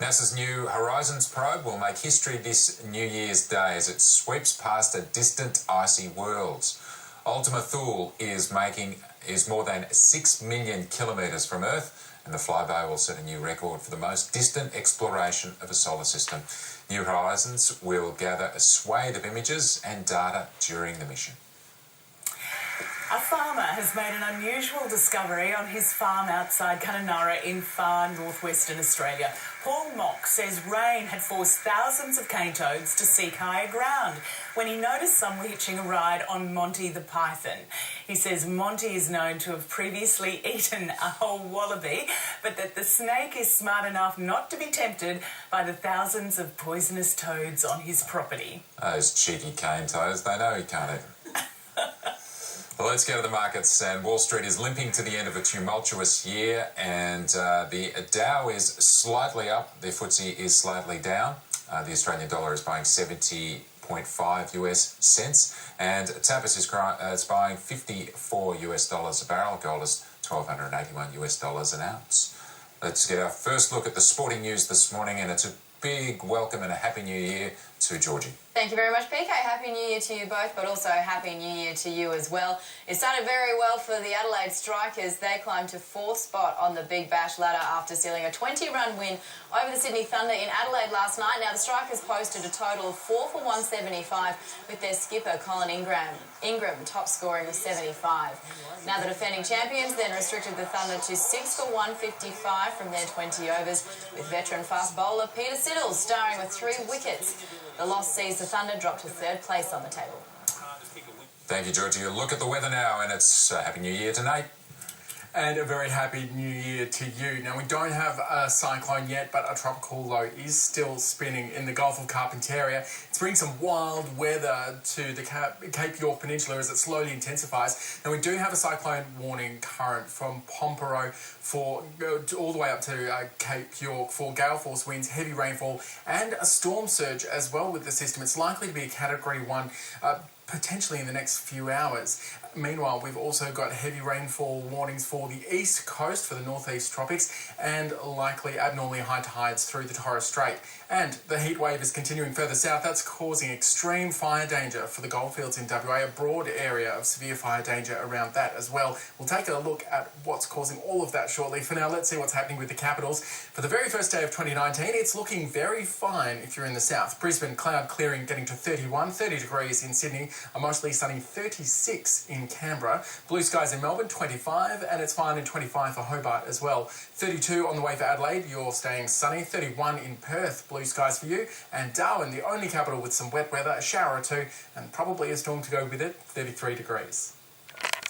NASA's New Horizons probe will make history this New Year's Day as it sweeps past a distant icy world. Ultima Thule is more than 6 million kilometres from Earth, and the flyby will set a new record for the most distant exploration of a solar system. New Horizons will gather a swathe of images and data during the mission. A farmer has made an unusual discovery on his farm outside Kununurra in far northwestern Australia. Paul Mock says rain had forced thousands of cane toads to seek higher ground when he noticed some were hitching a ride on Monty the python. He says Monty is known to have previously eaten a whole wallaby, but that the snake is smart enough not to be tempted by the thousands of poisonous toads on his property. Those cheeky cane toads, they know he can't eat them. Well, let's go to the markets, and Wall Street is limping to the end of a tumultuous year, and the Dow is slightly up, the FTSE is slightly down. The Australian dollar is buying 70.5 US cents, and Tapas is buying $54 a barrel. Gold is $1,281 an ounce. Let's get our first look at the sporting news this morning, and it's a big welcome and a Happy New Year to Georgie. Thank you very much, PK. Happy New Year to you both, but also Happy New Year to you as well. It started very well for the Adelaide Strikers. They climbed to 4th spot on the Big Bash ladder after sealing a 20-run win over the Sydney Thunder in Adelaide last night. Now, the Strikers posted a total of 4 for 175 with their skipper, Colin Ingram top scoring with 75. Now, the defending champions then restricted the Thunder to 6 for 155 from their 20 overs, with veteran fast bowler Peter Siddle starring with 3 wickets. The loss sees the Thunder drop to 3rd place on the table. Thank you, Georgie. Look at the weather now, and it's Happy New Year to Nate. And a very happy new year to you. Now, we don't have a cyclone yet, but a tropical low is still spinning in the Gulf of Carpentaria. It's bringing some wild weather to the Cape York Peninsula as it slowly intensifies. Now, we do have a cyclone warning current from Pompero all the way up to Cape York for gale force winds, heavy rainfall, and a storm surge as well with the system. It's likely to be a Category 1 potentially in the next few hours. Meanwhile, we've also got heavy rainfall warnings for the east coast, for the northeast tropics, and likely abnormally high tides through the Torres Strait. And the heat wave is continuing further south. That's causing extreme fire danger for the goldfields in WA, a broad area of severe fire danger around that as well. We'll take a look at what's causing all of that shortly. For now, let's see what's happening with the capitals. For the very first day of 2019, it's looking very fine if you're in the south. Brisbane, cloud clearing, getting to 31, 30 degrees in Sydney, a mostly sunny 36 in Canberra. Blue skies in Melbourne, 25, and it's fine in 25 for Hobart as well. 32 on the way for Adelaide, you're staying sunny. 31 in Perth, blue skies for you. And Darwin, the only capital with some wet weather, a shower or two, and probably a storm to go with it, 33 degrees.